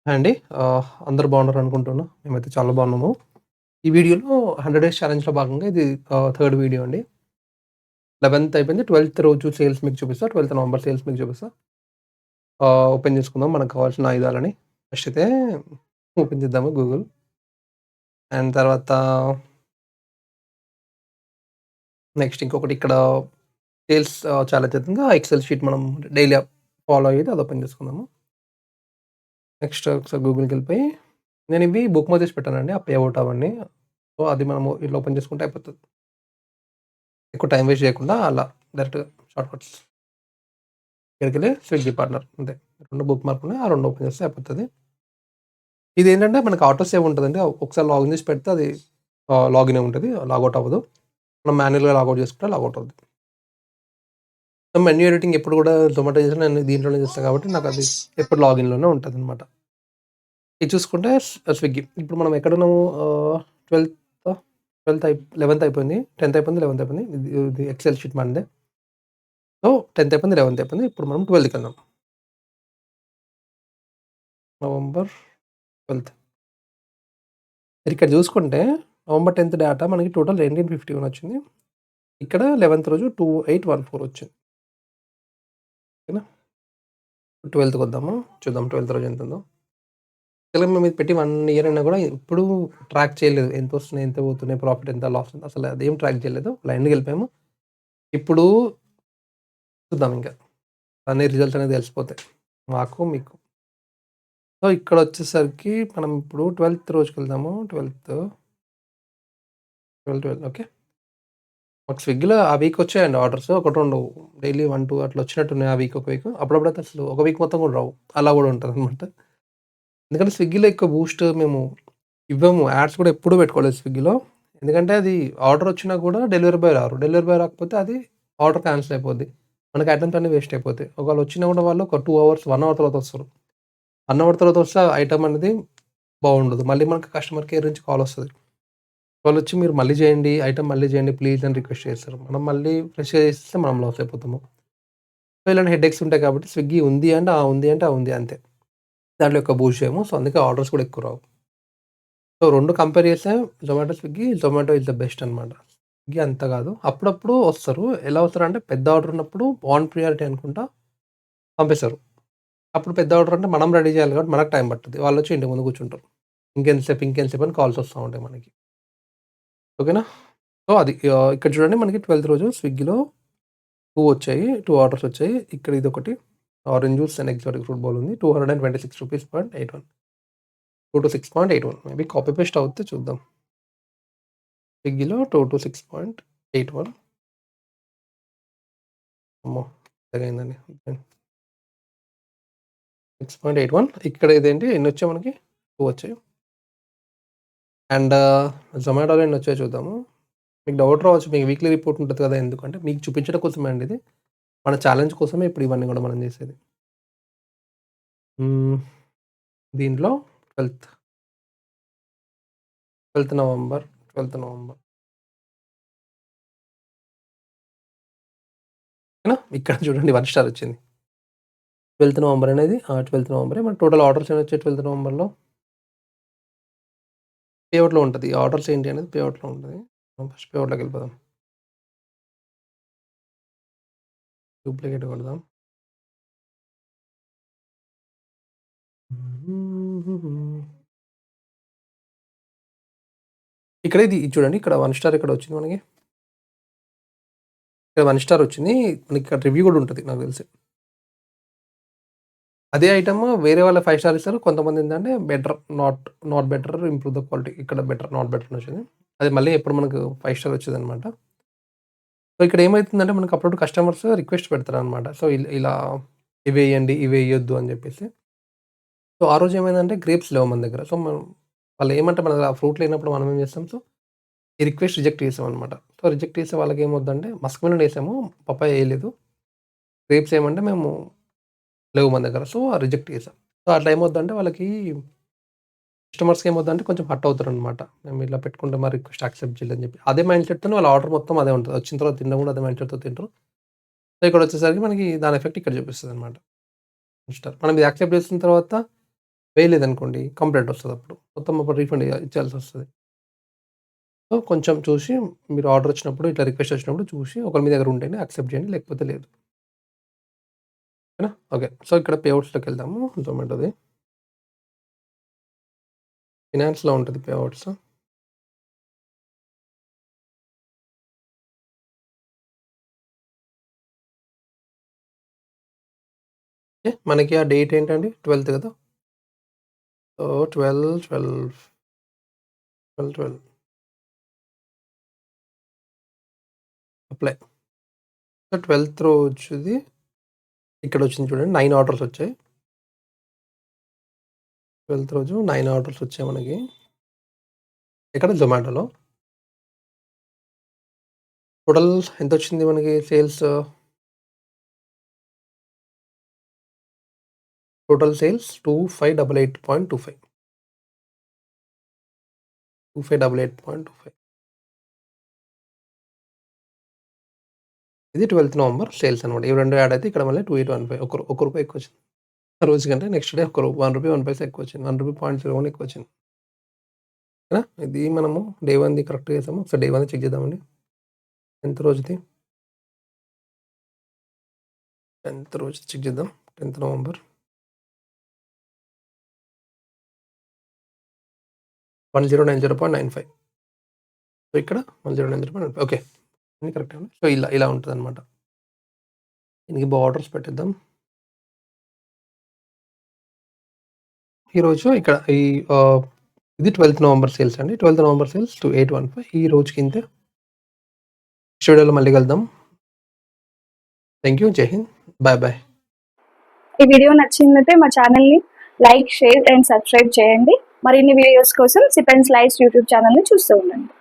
Hi అండి. అందరూ బాగున్నారనుకుంటున్నా. మేమైతే చాలా బాగున్నాము. ఈ వీడియోలో 100 డేస్ ఛాలెంజ్‌లో భాగంగా ఇది థర్డ్ వీడియో అండి. 11థ్ అయిపోయింది. 12థ్ రోజు సేల్స్ మీకు చూపిస్తా. 12థ్ నవంబర్ సేల్స్ మీకు చూపిస్తా. ఓపెన్ చేసుకుందాం మనకు కావాల్సిన ఆయుధాలని. ఫస్ట్ అయితే ఓపెన్ చేద్దాము గూగుల్. అండ్ తర్వాత నెక్స్ట్ ఇంకొకటి ఇక్కడ సేల్స్ ఛాలెంజ్ అవుతుంది. ఆ ఎక్సెల్ షీట్ మనం డైలీ ఫాలో అయ్యేది అది ఓపెన్ చేసుకుందాము. నెక్స్ట్ ఒకసారి గూగుల్‌కెళ్ళిపోయి నేను ఇవి బుక్ మై చేసి పెట్టానండి. ఆ పే ఔట్ అవన్నీ. సో, అది మనము ఇట్లా ఓపెన్ చేసుకుంటే అయిపోతది. ఎక్కువ టైమ్ వేస్ట్ చేయకుండా అలా డైరెక్ట్‌గా షార్ట్‌కట్స్ ఇక్కడికెళ్ళి స్విగ్గీ పార్ట్నర్ అంతే. 2 బుక్ మార్క్ ఉన్నాయి. ఆ 2 ఓపెన్ చేస్తే అయిపోతది. ఇదేంటంటే మనకు ఆటో సేవ్ ఉంటదండి. ఒకసారి లాగిన్ చేసి పెడితే అది లాగినే ఉంటది. లాగౌట్ అవ్వదు. మనం మాన్యుయల్‌గా లాగౌట్ చేసుకుంటే లాగౌట్ అవుద్ది. సో, మెన్యూ ఎడిటింగ్ ఎప్పుడు కూడా జొమాటో చేసినా నేను దీంట్లోనే చేస్తా కాబట్టి నాకది ఎప్పుడు లాగిన్‌లోనే ఉంటదనమాట. ఇది చూసుకుంటే స్విగ్గీ. ఇప్పుడు మనం ఎక్కడున్నాము 12థా? 11థ్ అయిపోయింది. 10థ్ అయిపోయింది. 11థ్ అయిపోయింది. ఇది ఎక్సెల్ షీట్ మనదే. సో, 10థ్ అయిపోయింది. 11థ్ అయిపోయింది. ఇప్పుడు మనం 12థ్‌కెళ్దాం. నవంబర్ 12థ్. మీరిక్కడ చూసుకుంటే నవంబర్ 10థ్ డేటా మనకి టోటల్ 1951 వచ్చింది. ఇక్కడ 11థ్ రోజు 2814 వచ్చింది. ఓకేనా? 12థ్‌కి వద్దాము. చూద్దాం 12థ్ రోజు ఎంతుందో. యాక్చువల్‌గా మేము ఇది పెట్టి 1 ఇయర్ అయినా కూడా ఎప్పుడూ ట్రాక్ చేయలేదు. ఎంతొస్తున్నాయి, ఎంత పోతున్నాయి, ప్రాఫిట్ ఎంత, లాస్ ఎంత అసలు అదేం ట్రాక్ చేయలేదు. బ్లైండ్‌గా వెళ్ళిపోయాము. ఇప్పుడు చూద్దాం ఇంకా. అన్ని రిజల్ట్స్ అనేది తెలిసిపోతాయి. మాకు, మీకు. సో, ఇక్కడొచ్చేసరికి మనం ఇప్పుడు 12థ్ రోజుకెళ్దాము. 12 ఓకే. మాకు స్విగ్గీలో ఆ వీక్ వచ్చాయండి ఆర్డర్స్. ఒకటి, 2 డైలీ 1, 2 అట్లా వచ్చినట్టున్నాయి ఆ వీక్ ఒక వీక్. అప్పుడప్పుడైతే అసలు ఒక వీక్ మొత్తం కూడా రావు. అలా కూడా ఉంటదనమాట. ఎందుకంటే స్విగ్గీలో ఎక్కువ బూస్ట్ మేము ఇవ్వము. యాడ్స్ కూడా ఎప్పుడూ పెట్టుకోలేదు స్విగ్గీలో. ఎందుకంటే అది ఆర్డర్ వచ్చినా కూడా డెలివరీ బాయ్ రారు. డెలివరీ బాయ్ రాకపోతే అది ఆర్డర్ క్యాన్సిల్ అయిపోద్ది. మనకి ఐటెమ్స్ అన్నీ వేస్ట్ అయిపోతాయి. ఒకవేళ వచ్చినా కూడా వాళ్ళు ఒక 2 అవర్స్, 1 అవర్ తర్వాత వస్తారు. 1 అవర్ తర్వాత వస్తే ఆ ఐటెమ్ అనేది బాగుండదు. మళ్ళీ మనకు కస్టమర్ కేర్ నుంచి కాల్ వస్తది. వాళ్ళొచ్చి మీరు మళ్ళీ చేయండి, ఐటెమ్ మళ్ళీ చేయండి ప్లీజ్ అని రిక్వెస్ట్ చేస్తారు. మనం మళ్ళీ ఫ్రెష్‌గా చేసిస్తే మనం లాస్ అయిపోతాము. సో, ఇలాంటి హెడేక్స్ ఉంటాయి కాబట్టి స్విగ్గీ ఉంది అంటే ఆ! ఉంది అంటే ఆ! ఉంది అంతే. దాంట్లో ఎక్కువ బూస్ట్ చేయము. సో, అందుకే ఆర్డర్స్ కూడా ఎక్కువ రావు. సో, 2 కంపేర్ చేస్తే జొమాటో ఈస్ ద బెస్ట్ అనమాట. స్విగ్గీ అంత కాదు. అప్పుడప్పుడు వస్తారు. ఎలా వస్తారంటే పెద్ద ఆర్డర్ ఉన్నప్పుడు ఆన్ ప్రియారిటీ అనుకుంటా పంపిస్తారు. అప్పుడు పెద్ద ఆర్డర్ అంటే మనం రెడీ చేయాలి కాబట్టి మనకు టైం పట్టుద్ది. వాళ్ళొచ్చి ఇంటి ముందు కూర్చుంటారు. ఇంకెంతసేపు అని కాల్స్ వస్తా ఉంటాయి మనకి. ఓకేనా? సో, అది ఇక్కడ చూడండి మనకి 12థ్ రోజు స్విగ్గీలో 2 వచ్చాయి. 2 ఆర్డర్స్ వచ్చాయి. ఇక్కడ ఇదొకటి orange juice and exotic fruit bowl ఉంది. ₹226.81 226.81 మేబీ కాపీ పేస్ట్ అవుతే చూద్దాం. స్విగ్గీలో 226.81 అమ్మో! పెద్దగయిందండి. 6.81 ఇక్కడ ఇదేంటి ఎన్నొచ్చాయి మనకి 2 వచ్చాయి. అండ్ జొమాటోలో ఎన్నొచ్చాయో చూద్దాము. మీకు డౌట్ రావచ్చు. మీకు వీక్లీ రిపోర్ట్ ఉంటది కదా! ఎందుకంటే మీకు చూపించడం కోసమే అండి ఇది. మన ఛాలెంజ్ కోసమే ఇప్పుడు ఇవన్నీ గూడా మనం చేసేది. హ్మ్. దీంట్లో 12థ్, 12థ్ నవంబర్, 12థ్ నవంబర్ ఓకేనా? ఇక్కడ చూడండి 1 స్టార్ వచ్చింది. 12థ్ నవంబర్ అనేది 12థ్ నవంబరే. మన టోటల్ ఆర్డర్స్ ఎన్నొచ్చాయి 12థ్ నవంబర్‌లో? పేఅవుట్‌లో ఉంటది. ఆర్డర్స్ ఏంటి అనేది పేఅవుట్‌లో ఉంటది. మనం ఫస్ట్ పేఅవుట్‌లోకి వెళ్ళిపోదాం. డూప్లికేట్ కొడదాం. ఇక్కడ ఇది చూడండి. ఇక్కడ 1 స్టార్ ఇక్కడ వచ్చింది మనకి. ఇక్కడ 1 స్టార్ వచ్చింది. మనకి ఇక్కడ రివ్యూ కూడా ఉంటది నాకు తెలిసి. అదే ఐటెమ్ వేరే వాళ్ళు 5 స్టార్ ఇస్తారు. కొంతమందేంటంటే better, not better, improve the quality. ఇక్కడ బెటర్, నాట్ బెటర్ అని వచ్చింది. అది మళ్ళీ ఎప్పుడు మనకు 5 స్టార్ వచ్చేదనమాట. సో, ఇక్కడ ఏమైతుందంటే మనకు అప్పుడప్పుడు కస్టమర్స్ రిక్వెస్ట్ పెడతారనమాట. సో, ఇలా ఇవేయండి, ఇవేయొద్దు అని చెప్పేసి. సో, ఆ రోజు ఏమైందంటే గ్రేప్స్ లేవు మన దగ్గర. సో, మనం వాళ్ళేమంటే మన దగ్గర ఆ ఫ్రూట్ లేనప్పుడు మనం ఏం చేస్తాం. సో, ఈ రిక్వెస్ట్ రిజెక్ట్ చేసామనమాట. సో, రిజెక్ట్ చేస్తే వాళ్ళకేమవుద్దంటే మస్క్ మిలన్ ఏసాము. పపాయ ఏయలేదు. గ్రేప్స్ ఏమంటే మేము లేవు మన దగ్గర. సో, రిజెక్ట్ చేసాం. సో, అట్లా ఏమవుద్దంటే వాళ్ళకి కస్టమర్స్‌కి ఏమవుద్దంటే కొంచెం హర్ట్ అవుతారనమాట. మేము ఇలా పెట్టుకుంటే మా రిక్వెస్ట్ యాక్సెప్ట్ చేయలేదని చెప్పి. అదే మైండ్ సెట్‌తోనే వాళ్ళ ఆర్డర్ మొత్తం అదే ఉంటది. వచ్చిన తర్వాత తినడం కూడా అదే మైండ్ సెట్‌తో తింటరు. సో, ఇక్కడొచ్చేసరికి మనకి దాని ఎఫెక్ట్ ఇక్కడ చూపిస్తదనమాట. స్టార్. మనం ఇది యాక్సెప్ట్ చేసిన తర్వాత వేయలేదనుకోండి కంప్లెయింట్ వస్తది అప్పుడు. మొత్తం అప్పుడు రీఫండ్ ఇచ్చేయాల్సొస్తది. సో, కొంచెం చూసి మీరు ఆర్డర్ వచ్చినప్పుడు ఇట్లా రిక్వెస్ట్ వచ్చినప్పుడు చూసి ఒకవేళ మీ దగ్గర ఉంటేనే యాక్సెప్ట్ చేయండి. లేకపోతే లేదు. ఓకేనా? ఓకే. సో, ఇక్కడ పేఅవుట్స్‌లోకెళ్దాము జొమాటోది. ఫినాన్స్‌లో ఉంటది పేఅవుట్స్. ఓకే. మనకి ఆ డేట్ ఏంటండి? 12థ్ కదా! So, 12 apply. సో, 12థ్ రోజుది ఇక్కడొచ్చింది చూడండి 9 ఆర్డర్స్ వచ్చాయి. 12థ్ రోజు 9 ఆర్డర్స్ వచ్చాయి మనకి. ఎక్కడ? జొమాటోలో. టోటల్ ఎంతొచ్చింది మనకి సేల్స్? Total sales 2588.25. 2588.25. ఇది 12థ్ నవంబర్ సేల్స్ అనమాట. ఇవి 2 యాడ్ అయితే ఇక్కడ మళ్ళీ 2815 ఒక్క రూపాయి ఎక్కువొచ్చింది. ఆ రోజు కంటే నెక్స్ట్ డే ఒక రూ. 1 1 పైసా ఎక్కువొచ్చింది. రూ. 1.01 ఎక్కువొచ్చింది. ఓకేనా? ఇది మనము డే 1ది కరెక్ట్‌గా చేసాము. ఒకసారి డే 1ది చెక్ చేద్దామండి. 10థ్ రోజుది. 10థ్ రోజుది చెక్ చేద్దాం. 10థ్ నవంబర్. 1090.95. సో, ఇక్కడ 1090.95 ఓకే. అన్నీ కరెక్టే ఉన్నాయి. సో, ఇలా ఉంటదనమాట. దీనికి బార్డర్స్ పెట్టేద్దాం. ఈరోజు ఇక్కడ ఇది 12థ్ నవంబర్ సేల్స్ అండి. 12థ్ నవంబర్ సేల్స్ 2815 ఈ రోజుకి ఇంతే. నెక్స్ట్ వీడియోలో మళ్ళీ కలుద్దాం. Thank you. జై హింద్. బాయ్. ఈ వీడియో నచ్చిందైతే మా ఛానల్‌ని లైక్, షేర్ అండ్ సబ్స్క్రైబ్ చేయండి. మరిన్ని వీడియోస్ కోసం సిప్ అండ్ స్లైస్ యూట్యూబ్ ఛానల్‌ని చూస్తూ ఉండండి.